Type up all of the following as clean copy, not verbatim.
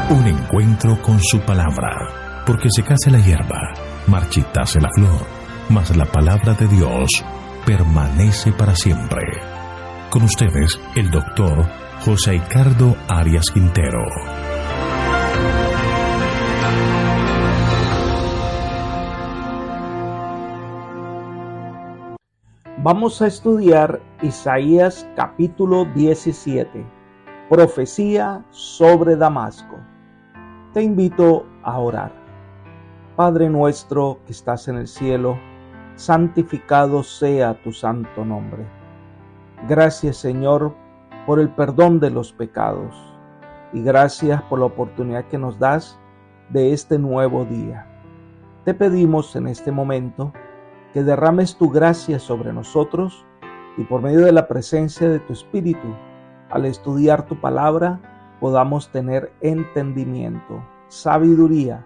Un encuentro con su palabra, porque secase la hierba, marchitase la flor, mas la palabra de Dios permanece para siempre. Con ustedes, el doctor José Ricardo Arias Quintero. Vamos a estudiar Isaías capítulo 17, profecía sobre Damasco. Te invito a orar. Padre nuestro que estás en el cielo, santificado sea tu santo nombre. Gracias, Señor, por el perdón de los pecados y gracias por la oportunidad que nos das de este nuevo día. Te pedimos en este momento que derrames tu gracia sobre nosotros y por medio de la presencia de tu Espíritu, al estudiar tu palabra, podamos tener entendimiento, sabiduría,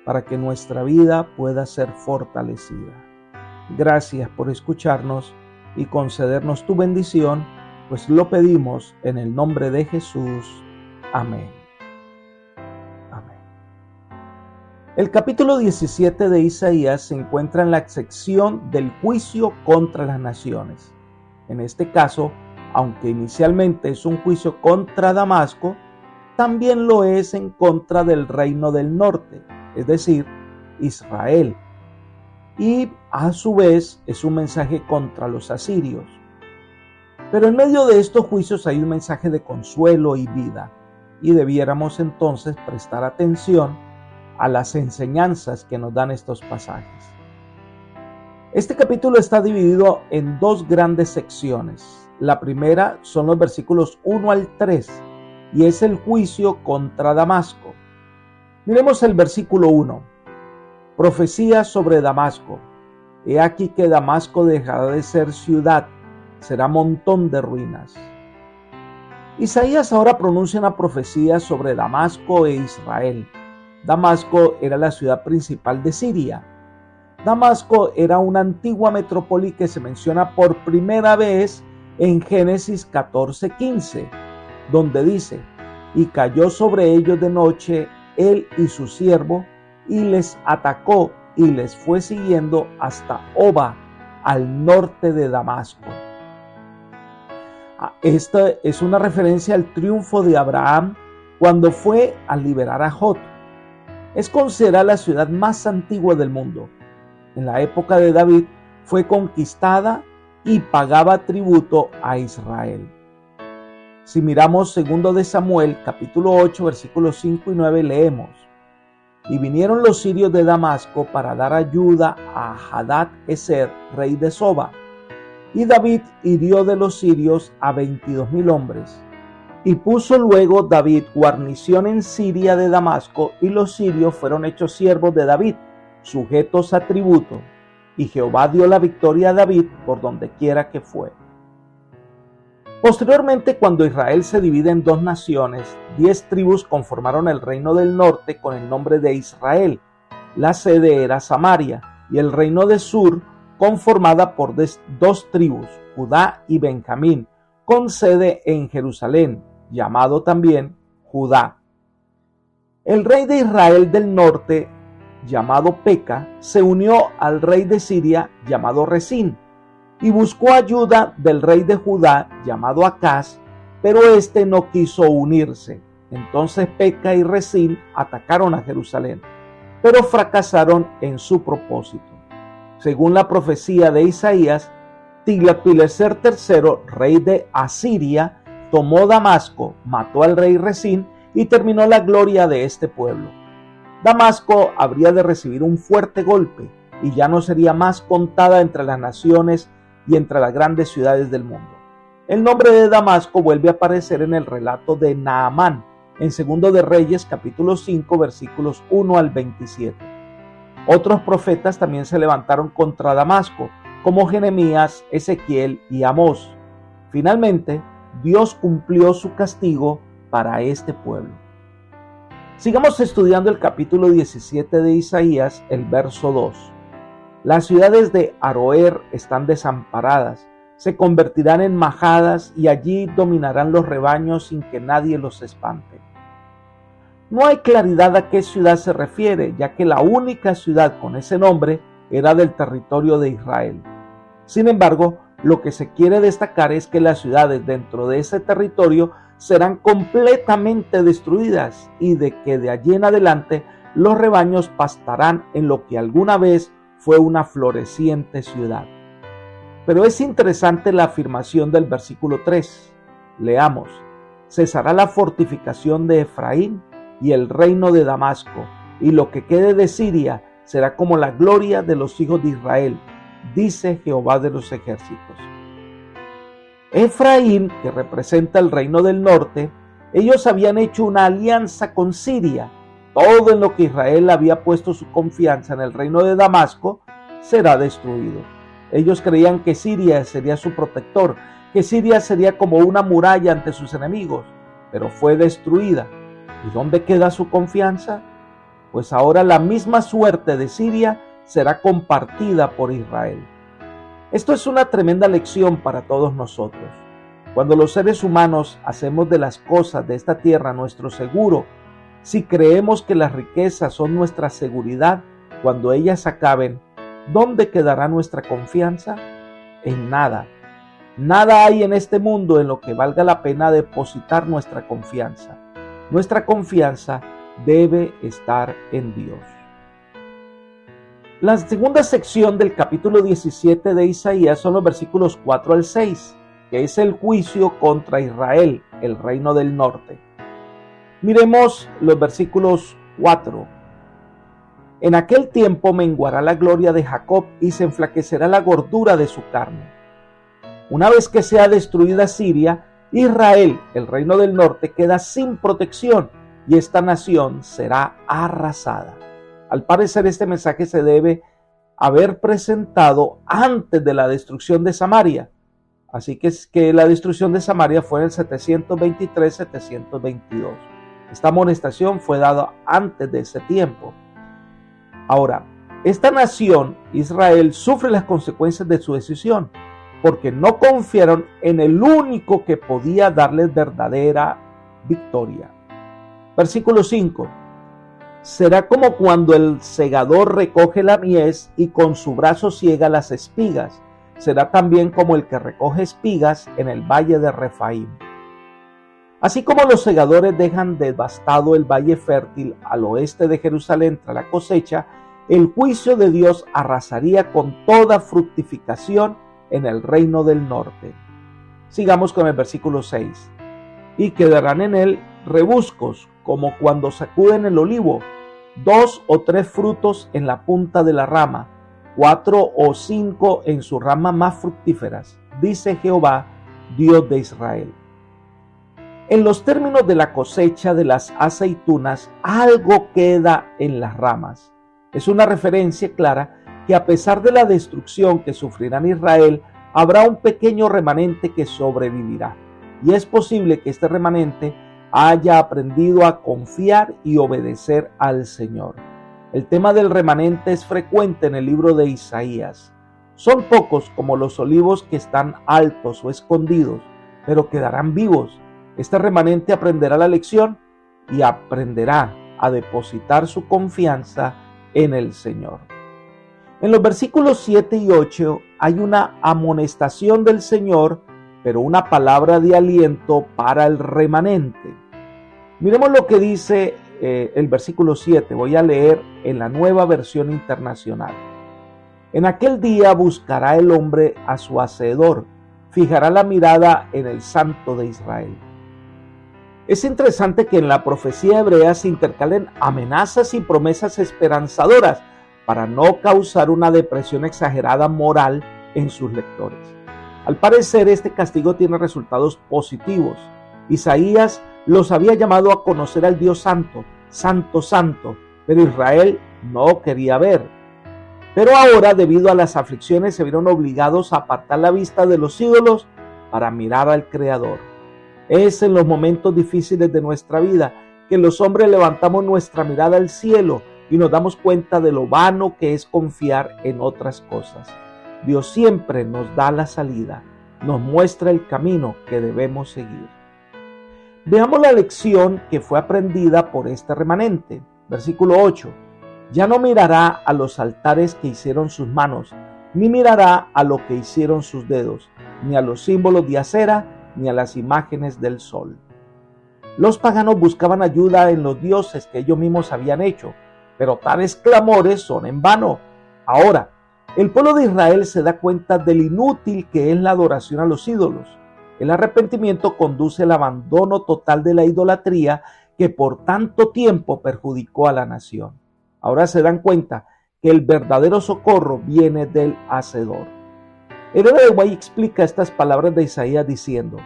para que nuestra vida pueda ser fortalecida. Gracias por escucharnos y concedernos tu bendición, pues lo pedimos en el nombre de Jesús. Amén. Amén. El capítulo 17 de Isaías se encuentra en la sección del juicio contra las naciones. En este caso, aunque inicialmente es un juicio contra Damasco, también lo es en contra del reino del norte, es decir, Israel. Y a su vez es un mensaje contra los asirios. Pero en medio de estos juicios hay un mensaje de consuelo y vida, y debiéramos entonces prestar atención a las enseñanzas que nos dan estos pasajes. Este capítulo está dividido en dos grandes secciones. La primera son los versículos 1 al 3 y es el juicio contra Damasco. Miremos el versículo 1. Profecía sobre Damasco. He aquí que Damasco dejará de ser ciudad, será montón de ruinas. Isaías ahora pronuncia una profecía sobre Damasco e Israel. Damasco era la ciudad principal de Siria. Damasco era una antigua metrópoli que se menciona por primera vez en Génesis 14:15, donde dice: y cayó sobre ellos de noche él y su siervo, y les atacó y les fue siguiendo hasta Oba, al norte de Damasco. Esta es una referencia al triunfo de Abraham cuando fue a liberar a Jod. Es considerada la ciudad más antigua del mundo. En la época de David fue conquistada y pagaba tributo a Israel. Si miramos 2 de Samuel, capítulo 8, versículos 5 y 9, leemos: y vinieron los sirios de Damasco para dar ayuda a Hadad-Ezer, rey de Soba. Y David hirió de los sirios a 22,000 hombres. Y puso luego David guarnición en Siria de Damasco, y los sirios fueron hechos siervos de David, sujetos a tributo. Y Jehová dio la victoria a David por donde quiera que fue. Posteriormente, cuando Israel se divide en dos naciones, 10 tribus conformaron el reino del norte con el nombre de Israel. La sede era Samaria, y el reino de Sur, conformada por 2 tribus, Judá y Benjamín, con sede en Jerusalén, llamado también Judá. El rey de Israel del norte, llamado Peca, se unió al rey de Siria, llamado Resín, y buscó ayuda del rey de Judá, llamado Acaz, pero éste no quiso unirse. Entonces Peca y Resín atacaron a Jerusalén, pero fracasaron en su propósito. Según la profecía de Isaías, Tiglat-Pileser III, rey de Asiria, tomó Damasco, mató al rey Resín y terminó la gloria de este pueblo. Damasco habría de recibir un fuerte golpe y ya no sería más contada entre las naciones y entre las grandes ciudades del mundo. El nombre de Damasco vuelve a aparecer en el relato de Naamán, en 2 de Reyes, capítulo 5, versículos 1 al 27. Otros profetas también se levantaron contra Damasco, como Jeremías, Ezequiel y Amós. Finalmente, Dios cumplió su castigo para este pueblo. Sigamos estudiando el capítulo 17 de Isaías, el verso 2. Las ciudades de Aroer están desamparadas, se convertirán en majadas y allí dominarán los rebaños sin que nadie los espante. No hay claridad a qué ciudad se refiere, ya que la única ciudad con ese nombre era del territorio de Israel. Sin embargo, lo que se quiere destacar es que las ciudades dentro de ese territorio serán completamente destruidas y de que de allí en adelante los rebaños pastarán en lo que alguna vez fue una floreciente ciudad. Pero es interesante la afirmación del versículo 3. Leamos: cesará la fortificación de Efraín y el reino de Damasco, y lo que quede de Siria será como la gloria de los hijos de Israel, dice Jehová de los ejércitos. Efraín, que representa el reino del norte, ellos habían hecho una alianza con Siria. Todo en lo que Israel había puesto su confianza en el reino de Damasco será destruido. Ellos creían que Siria sería su protector, que Siria sería como una muralla ante sus enemigos, pero fue destruida. ¿Y dónde queda su confianza? Pues ahora la misma suerte de Siria será compartida por Israel. Esto es una tremenda lección para todos nosotros. Cuando los seres humanos hacemos de las cosas de esta tierra nuestro seguro, si creemos que las riquezas son nuestra seguridad, cuando ellas acaben, ¿dónde quedará nuestra confianza? En nada. Nada hay en este mundo en lo que valga la pena depositar nuestra confianza. Nuestra confianza debe estar en Dios. La segunda sección del capítulo 17 de Isaías son los versículos 4 al 6, que es el juicio contra Israel, el reino del norte. Miremos los versículos 4. En aquel tiempo menguará la gloria de Jacob y se enflaquecerá la gordura de su carne. Una vez que sea destruida Siria, Israel, el reino del norte, queda sin protección y esta nación será arrasada. Al parecer, este mensaje se debe haber presentado antes de la destrucción de Samaria. Así que la destrucción de Samaria fue en el 723-722. Esta amonestación fue dada antes de ese tiempo. Ahora, esta nación, Israel, sufre las consecuencias de su decisión, porque no confiaron en el único que podía darles verdadera victoria. Versículo 5. Será como cuando el segador recoge la mies y con su brazo ciega las espigas. Será también como el que recoge espigas en el valle de Refaim. Así como los segadores dejan devastado el valle fértil al oeste de Jerusalén tras la cosecha, el juicio de Dios arrasaría con toda fructificación en el reino del norte. Sigamos con el versículo 6. Y quedarán en él rebuscos, como cuando sacuden el olivo, 2 o 3 frutos en la punta de la rama, 4 o 5 en sus ramas más fructíferas, dice Jehová, Dios de Israel. En los términos de la cosecha de las aceitunas, algo queda en las ramas. Es una referencia clara que a pesar de la destrucción que sufrirá Israel, habrá un pequeño remanente que sobrevivirá. Y es posible que este remanente haya aprendido a confiar y obedecer al Señor. El tema del remanente es frecuente en el libro de Isaías. Son pocos como los olivos que están altos o escondidos, pero quedarán vivos. Este remanente aprenderá la lección y aprenderá a depositar su confianza en el Señor. En los versículos 7 y 8 hay una amonestación del Señor, pero una palabra de aliento para el remanente. Miremos lo que dice el versículo 7. Voy a leer en la Nueva Versión Internacional. En aquel día buscará el hombre a su Hacedor, fijará la mirada en el Santo de Israel. Es interesante que en la profecía hebrea se intercalen amenazas y promesas esperanzadoras para no causar una depresión exagerada moral en sus lectores. Al parecer, este castigo tiene resultados positivos. Isaías los había llamado a conocer al Dios Santo, Santo, Santo, pero Israel no quería ver. Pero ahora, debido a las aflicciones, se vieron obligados a apartar la vista de los ídolos para mirar al Creador. Es en los momentos difíciles de nuestra vida que los hombres levantamos nuestra mirada al cielo y nos damos cuenta de lo vano que es confiar en otras cosas. Dios siempre nos da la salida, nos muestra el camino que debemos seguir. Veamos la lección que fue aprendida por este remanente. Versículo 8. Ya no mirará a los altares que hicieron sus manos, ni mirará a lo que hicieron sus dedos, ni a los símbolos de acera, ni a las imágenes del sol. Los paganos buscaban ayuda en los dioses que ellos mismos habían hecho, pero tales clamores son en vano. Ahora, el pueblo de Israel se da cuenta del inútil que es la adoración a los ídolos. El arrepentimiento conduce al abandono total de la idolatría que por tanto tiempo perjudicó a la nación. Ahora se dan cuenta que el verdadero socorro viene del Hacedor. El héroe de White explica estas palabras de Isaías diciendo: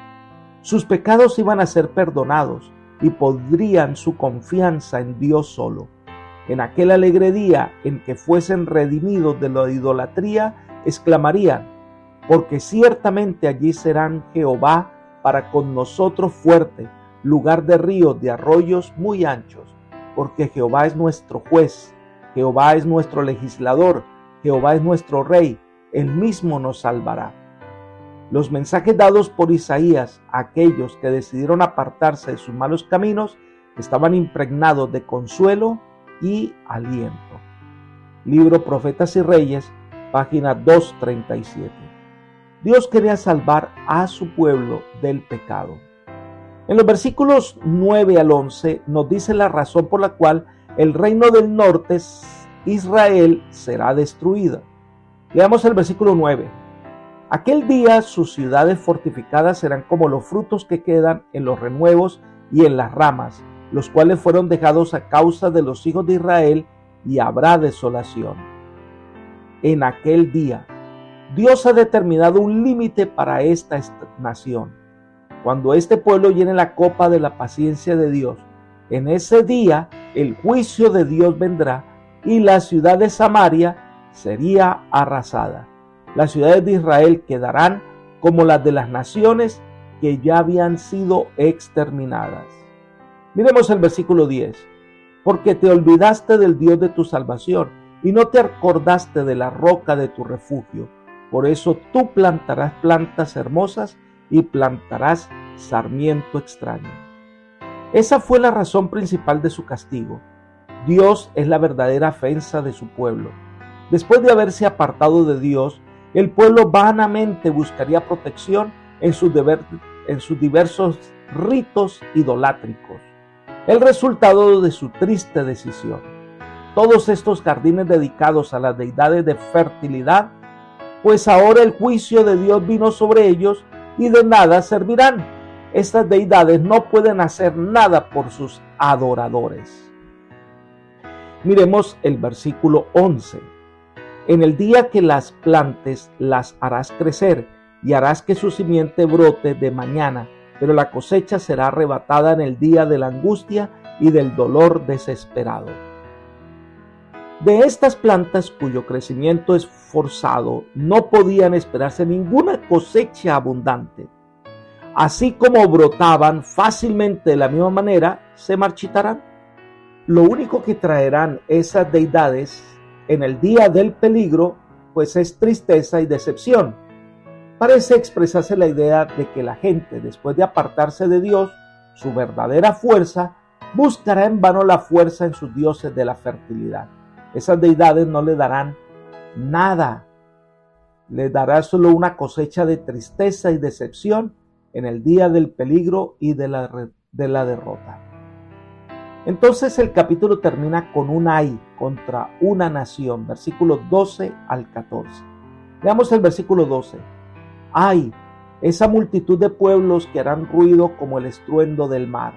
sus pecados iban a ser perdonados y pondrían su confianza en Dios solo. En aquel alegre día en que fuesen redimidos de la idolatría, exclamarían: porque ciertamente allí serán Jehová para con nosotros fuerte, lugar de ríos, de arroyos muy anchos, porque Jehová es nuestro juez, Jehová es nuestro legislador, Jehová es nuestro rey, él mismo nos salvará. Los mensajes dados por Isaías a aquellos que decidieron apartarse de sus malos caminos estaban impregnados de consuelo y aliento. Libro Profetas y Reyes, página 237. Dios quería salvar a su pueblo del pecado. En los versículos 9 al 11 nos dice la razón por la cual el reino del norte, Israel, será destruido. Leamos el versículo 9. Aquel día sus ciudades fortificadas serán como los frutos que quedan en los renuevos y en las ramas, los cuales fueron dejados a causa de los hijos de Israel, y habrá desolación. En aquel día, Dios ha determinado un límite para esta nación. Cuando este pueblo llene la copa de la paciencia de Dios, en ese día el juicio de Dios vendrá y la ciudad de Samaria sería arrasada. Las ciudades de Israel quedarán como las de las naciones que ya habían sido exterminadas. Miremos el versículo 10. Porque te olvidaste del Dios de tu salvación y no te acordaste de la roca de tu refugio. Por eso tú plantarás plantas hermosas y plantarás sarmiento extraño. Esa fue la razón principal de su castigo. Dios es la verdadera ofensa de su pueblo. Después de haberse apartado de Dios, el pueblo vanamente buscaría protección en sus diversos ritos idolátricos. El resultado de su triste decisión. Todos estos jardines dedicados a las deidades de fertilidad, pues ahora el juicio de Dios vino sobre ellos y de nada servirán. Estas deidades no pueden hacer nada por sus adoradores. Miremos el versículo 11. En el día que las plantes, las harás crecer y harás que su simiente brote de mañana, pero la cosecha será arrebatada en el día de la angustia y del dolor desesperado. De estas plantas cuyo crecimiento es forzado, no podían esperarse ninguna cosecha abundante. Así como brotaban fácilmente de la misma manera, se marchitarán. Lo único que traerán esas deidades en el día del peligro, pues es tristeza y decepción. Parece expresarse la idea de que la gente, después de apartarse de Dios, su verdadera fuerza, buscará en vano la fuerza en sus dioses de la fertilidad. Esas deidades no le darán nada, le dará solo una cosecha de tristeza y decepción en el día del peligro y de la derrota. Entonces el capítulo termina con un ay contra una nación, versículos 12 al 14. Veamos el versículo 12. Ay, esa multitud de pueblos que harán ruido como el estruendo del mar.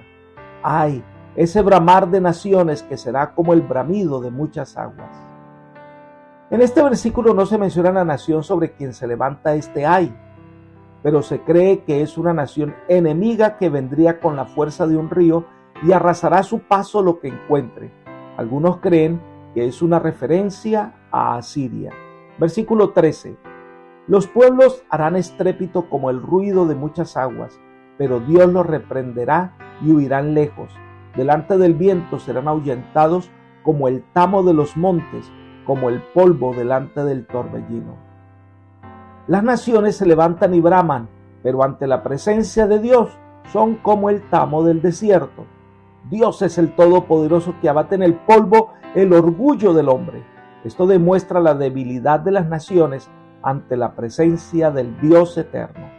Ay, ese bramar de naciones que será como el bramido de muchas aguas. En este versículo no se menciona la nación sobre quien se levanta este ay, pero se cree que es una nación enemiga que vendría con la fuerza de un río y arrasará a su paso lo que encuentre. Algunos creen que es una referencia a Asiria. Versículo 13. Los pueblos harán estrépito como el ruido de muchas aguas, pero Dios los reprenderá y huirán lejos. Delante del viento serán ahuyentados como el tamo de los montes, como el polvo delante del torbellino. Las naciones se levantan y braman, pero ante la presencia de Dios son como el tamo del desierto. Dios es el Todopoderoso que abate en el polvo el orgullo del hombre. Esto demuestra la debilidad de las naciones ante la presencia del Dios eterno.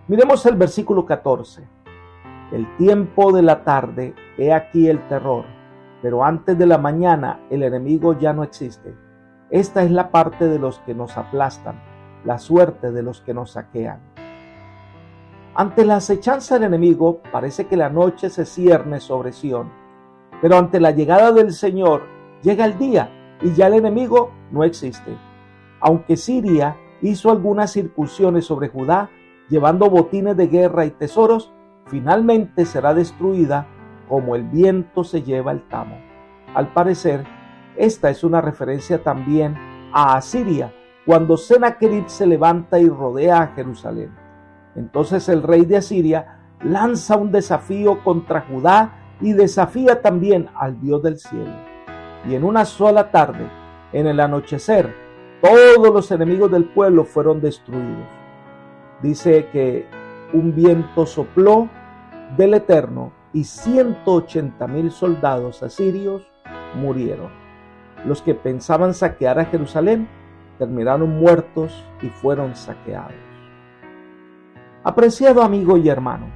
Miremos el versículo 14. El tiempo de la tarde, he aquí el terror, pero antes de la mañana el enemigo ya no existe. Esta es la parte de los que nos aplastan, la suerte de los que nos saquean. Ante la acechanza del enemigo, parece que la noche se cierne sobre Sión, pero ante la llegada del Señor llega el día y ya el enemigo no existe. Aunque Siria hizo algunas incursiones sobre Judá, llevando botines de guerra y tesoros, finalmente será destruida como el viento se lleva el tamo. Al parecer, esta es una referencia también a Asiria, cuando Sennacherib se levanta y rodea a Jerusalén. Entonces el rey de Asiria lanza un desafío contra Judá y desafía también al Dios del cielo. Y en una sola tarde, en el anochecer, todos los enemigos del pueblo fueron destruidos. Dice que un viento sopló del Eterno y 180,000 soldados asirios murieron. Los que pensaban saquear a Jerusalén terminaron muertos y fueron saqueados. Apreciado amigo y hermano,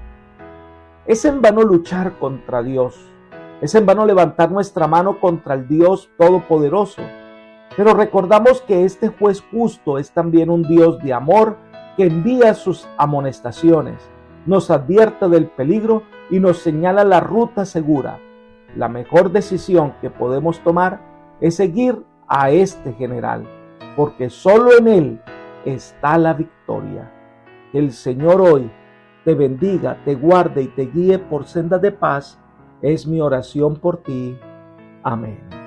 es en vano luchar contra Dios, es en vano levantar nuestra mano contra el Dios Todopoderoso, pero recordamos que este juez justo es también un Dios de amor que envía sus amonestaciones, nos advierte del peligro y nos señala la ruta segura. La mejor decisión que podemos tomar es seguir a este general, porque solo en él está la victoria. Que el Señor hoy te bendiga, te guarde y te guíe por sendas de paz, es mi oración por ti. Amén.